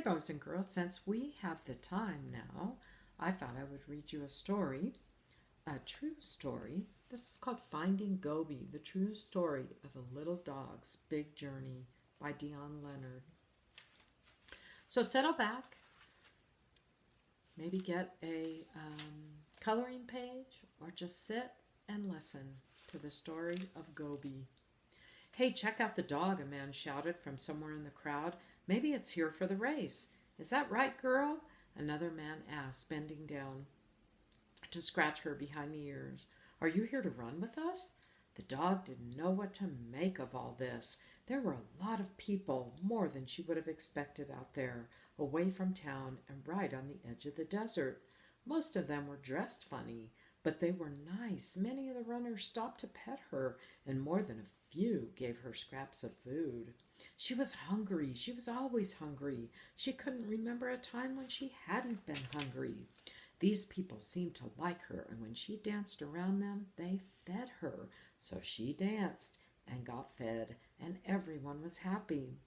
boys and girls, since we have the time now, I thought I would read you a story, a true story. This is called Finding Gobi, the true story of a little dog's big journey by Dion Leonard. So settle back, maybe get a coloring page, or just sit and listen to the story of Gobi. Hey, check out the dog, a man shouted from somewhere in the crowd. Maybe it's here for the race. Is that right, girl? Another man asked, bending down to scratch her behind the ears. Are you here to run with us? The dog didn't know what to make of all this. There were a lot of people, more than she would have expected out there, away from town and right on the edge of the desert. Most of them were dressed funny, but they were nice. Many of the runners stopped to pet her, and more than a few gave her scraps of food. She was hungry. She was always hungry. She couldn't remember a time when she hadn't been hungry. These people seemed to like her, and when she danced around them, they fed her. So she danced and got fed, and everyone was happy.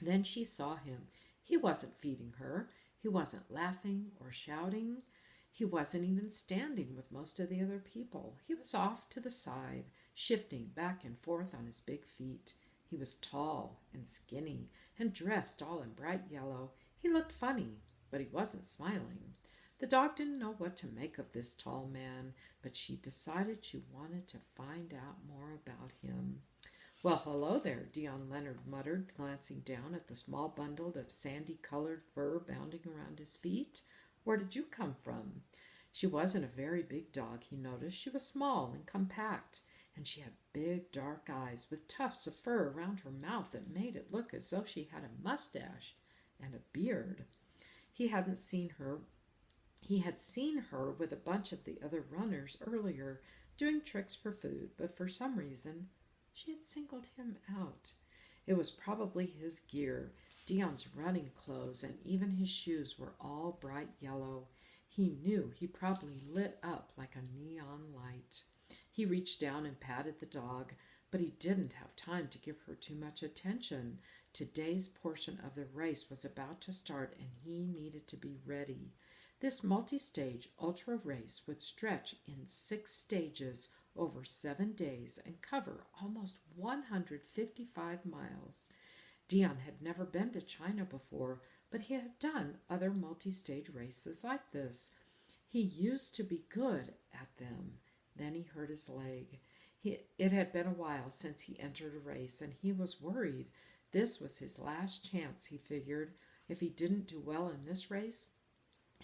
Then she saw him. He wasn't feeding her. He wasn't laughing or shouting. He wasn't even standing with most of the other people. He was off to the side, shifting back and forth on his big feet. He was tall and skinny and dressed all in bright yellow. He looked funny, but he wasn't smiling. The dog didn't know what to make of this tall man, but she decided she wanted to find out more about him. Well, hello there, Dion Leonard muttered, glancing down at the small bundle of sandy-colored fur bounding around his feet. Where did you come from? She wasn't a very big dog, he noticed. She was small and compact, and she had big dark eyes with tufts of fur around her mouth that made it look as though she had a mustache and a beard. He had seen her with a bunch of the other runners earlier, doing tricks for food, but for some reason she had singled him out. It was probably his gear. Dion's running clothes and even his shoes were all bright yellow. He knew he probably lit up like a neon light. He reached down and patted the dog, but he didn't have time to give her too much attention. Today's portion of the race was about to start, and he needed to be ready. This multi-stage ultra race would stretch in 6 stages over 7 days and cover almost 155 miles. Dion had never been to China before, but he had done other multi-stage races like this. He used to be good at them. Then he hurt his leg. It had been a while since he entered a race, and he was worried. This was his last chance, he figured. If he didn't do well in this race,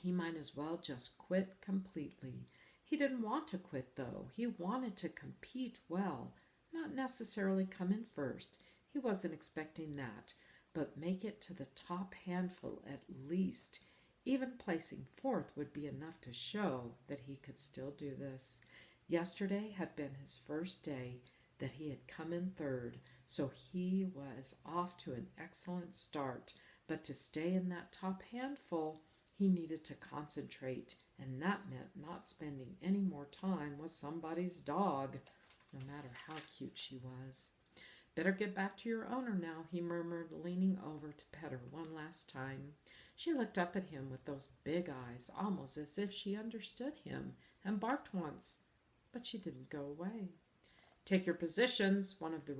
he might as well just quit completely. He didn't want to quit, though. He wanted to compete well, not necessarily come in first. He wasn't expecting that, but make it to the top handful at least. Even placing fourth would be enough to show that he could still do this. Yesterday had been his first day that he had come in third, so he was off to an excellent start. But to stay in that top handful, he needed to concentrate, and that meant not spending any more time with somebody's dog, no matter how cute she was. Better get back to your owner now, he murmured, leaning over to pet her one last time. She looked up at him with those big eyes, almost as if she understood him, and barked once, but she didn't go away. Take your positions, one of the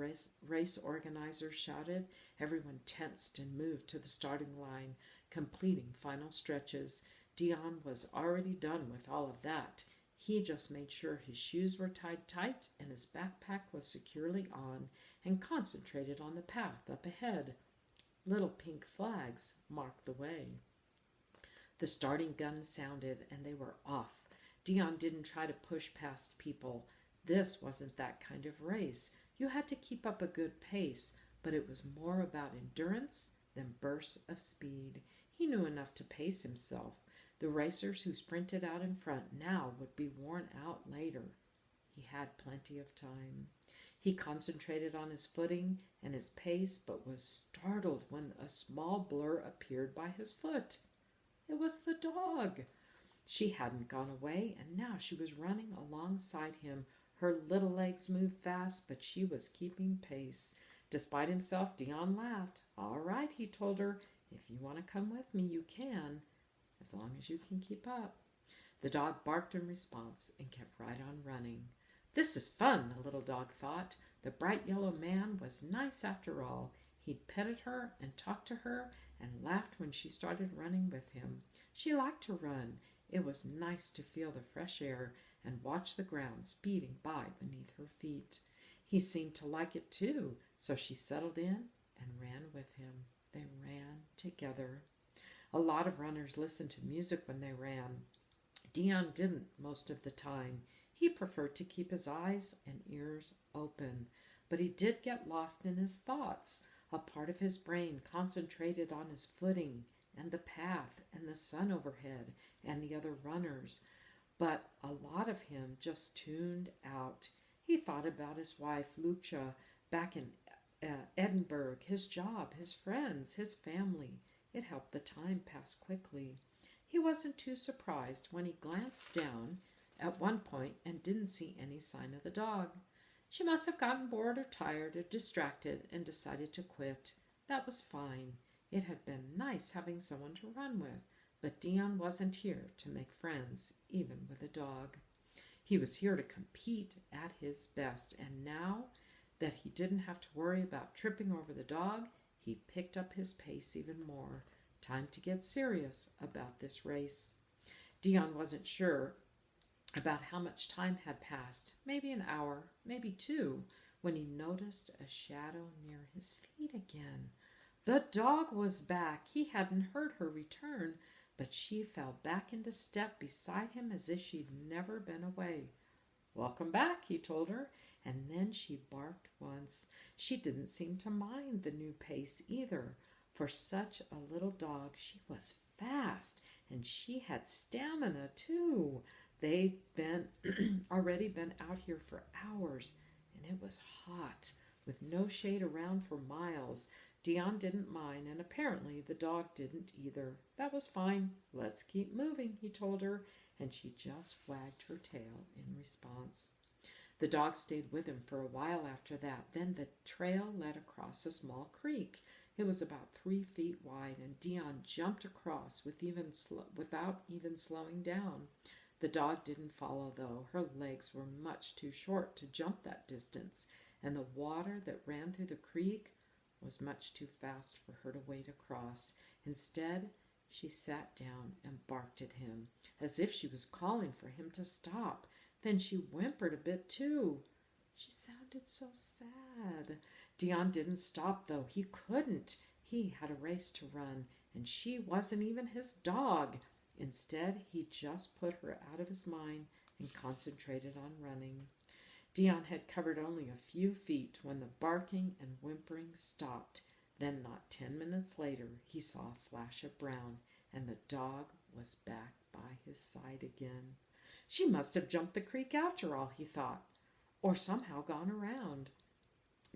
race organizers shouted. Everyone tensed and moved to the starting line, completing final stretches. Dion was already done with all of that. He just made sure his shoes were tied tight and his backpack was securely on, and concentrated on the path up ahead. Little pink flags marked the way. The starting gun sounded, and they were off. Dion didn't try to push past people. This wasn't that kind of race. You had to keep up a good pace, but it was more about endurance than bursts of speed. He knew enough to pace himself. The racers who sprinted out in front now would be worn out later. He had plenty of time. He concentrated on his footing and his pace, but was startled when a small blur appeared by his foot. It was the dog. She hadn't gone away, and now she was running alongside him. Her little legs moved fast, but she was keeping pace. Despite himself, Dion laughed. All right, he told her. If you want to come with me, you can, as long as you can keep up. The dog barked in response and kept right on running. This is fun, the little dog thought. The bright yellow man was nice after all. He'd petted her and talked to her and laughed when she started running with him. She liked to run. It was nice to feel the fresh air and watch the ground speeding by beneath her feet. He seemed to like it too, so she settled in and ran with him. They ran together. A lot of runners listened to music when they ran. Dion didn't most of the time. He preferred to keep his eyes and ears open, but he did get lost in his thoughts. A part of his brain concentrated on his footing and the path and the sun overhead and the other runners, but a lot of him just tuned out. He thought about his wife, Lucia, back in Edinburgh, his job, his friends, his family. It helped the time pass quickly. He wasn't too surprised when he glanced down at one point and didn't see any sign of the dog. She must have gotten bored or tired or distracted and decided to quit. That was fine. It had been nice having someone to run with, but Dion wasn't here to make friends, even with a dog. He was here to compete at his best, and now that he didn't have to worry about tripping over the dog, he picked up his pace even more. Time to get serious about this race. Dion wasn't sure about how much time had passed, maybe an hour, maybe two, when he noticed a shadow near his feet again. The dog was back. He hadn't heard her return, but she fell back into step beside him as if she'd never been away. "Welcome back," he told her, and then she barked once. She didn't seem to mind the new pace either. For such a little dog, she was fast, and she had stamina too. They'd already been out here for hours, and it was hot, with no shade around for miles. Dion didn't mind, and apparently the dog didn't either. That was fine. "Let's keep moving," he told her, and she just wagged her tail in response. The dog stayed with him for a while after that. Then the trail led across a small creek. It was about 3 feet wide, and Dion jumped across without even slowing down. The dog didn't follow, though. Her legs were much too short to jump that distance, and the water that ran through the creek was much too fast for her to wade across. Instead, she sat down and barked at him, as if she was calling for him to stop. Then she whimpered a bit, too. She sounded so sad. Dion didn't stop, though. He couldn't. He had a race to run, and she wasn't even his dog. Instead, he just put her out of his mind and concentrated on running. Dion had covered only a few feet when the barking and whimpering stopped. Then, not 10 minutes later, he saw a flash of brown, and the dog was back by his side again. She must have jumped the creek after all, he thought, or somehow gone around.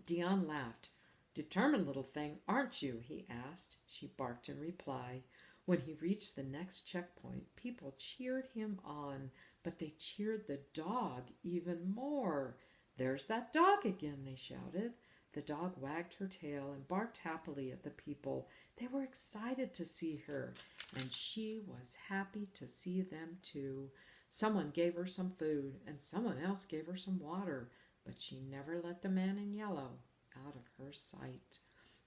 Dion laughed. "Determined little thing, aren't you?" he asked. She barked in reply. When he reached the next checkpoint, people cheered him on, but they cheered the dog even more. "There's that dog again," they shouted. The dog wagged her tail and barked happily at the people. They were excited to see her, and she was happy to see them too. Someone gave her some food, and someone else gave her some water, but she never let the man in yellow out of her sight.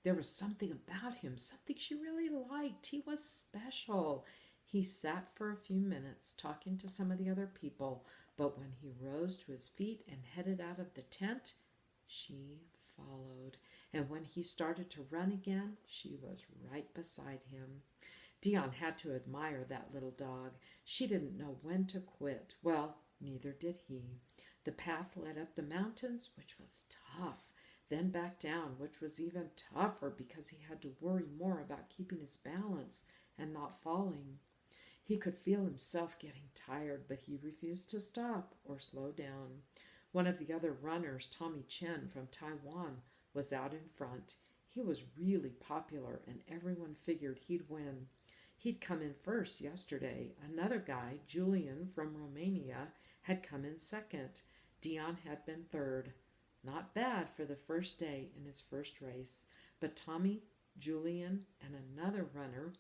There was something about him, something she really liked. He was special. He sat for a few minutes talking to some of the other people, but when he rose to his feet and headed out of the tent, she followed. And when he started to run again, she was right beside him. Dion had to admire that little dog. She didn't know when to quit. Well, neither did he. The path led up the mountains, which was tough, then back down, which was even tougher because he had to worry more about keeping his balance and not falling. He could feel himself getting tired, but he refused to stop or slow down. One of the other runners, Tommy Chen from Taiwan, was out in front. He was really popular, and everyone figured he'd win. He'd come in first yesterday. Another guy, Julian from Romania, had come in second. Dion had been third. Not bad for the first day in his first race, but Tommy Julian and another runner,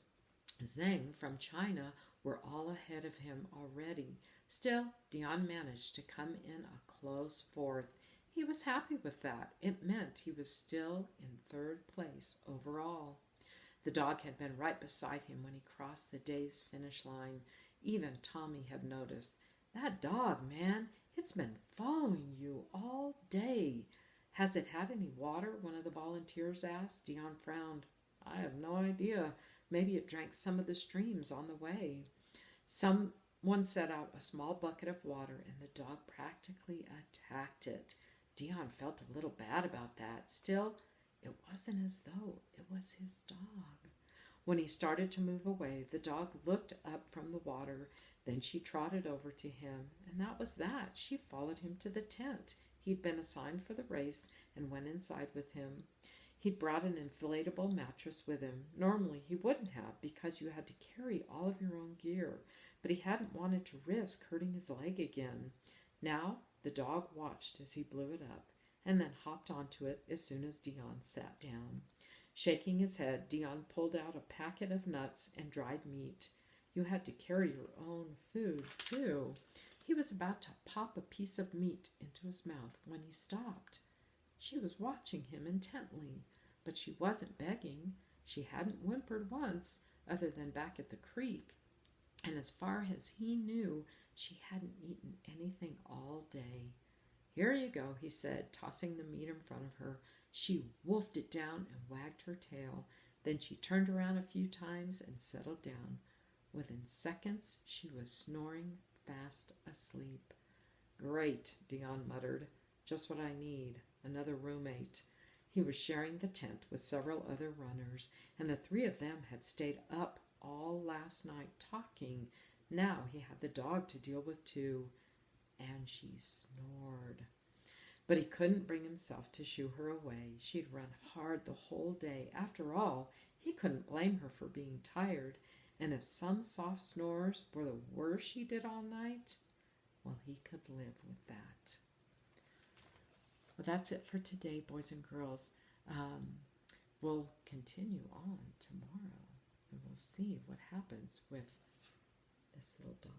Zhang from China, were all ahead of him already. Still, Dion managed to come in a close fourth. He was happy with that. It meant he was still in third place overall. The dog had been right beside him when he crossed the day's finish line. Even Tommy had noticed. That dog, man, it's been following you all day. Has it had any water? One of the volunteers asked. Dion frowned. I have no idea. Maybe it drank some of the streams on the way. Someone set out a small bucket of water and the dog practically attacked it. Dion felt a little bad about that. Still, it wasn't as though it was his dog. When he started to move away, the dog looked up from the water. Then she trotted over to him, and that was that. She followed him to the tent he'd been assigned for the race and went inside with him. He'd brought an inflatable mattress with him. Normally he wouldn't have because you had to carry all of your own gear, but he hadn't wanted to risk hurting his leg again. Now the dog watched as he blew it up and then hopped onto it as soon as Dion sat down. Shaking his head, Dion pulled out a packet of nuts and dried meat. You had to carry your own food, too. He was about to pop a piece of meat into his mouth when he stopped. She was watching him intently, but she wasn't begging. She hadn't whimpered once, other than back at the creek. And as far as he knew, she hadn't eaten anything all day. Here you go, he said, tossing the meat in front of her. She wolfed it down and wagged her tail. Then she turned around a few times and settled down. Within seconds, she was snoring fast asleep. Great, Dion muttered. Just what I need. Another roommate. He was sharing the tent with several other runners, and the three of them had stayed up all last night talking. Now he had the dog to deal with too. And she snored. But he couldn't bring himself to shoo her away. She'd run hard the whole day. After all, he couldn't blame her for being tired. And if some soft snores were the worst she did all night, well, he could live with that. Well, that's it for today, boys and girls. We'll continue on tomorrow, and we'll see what happens with this little dog.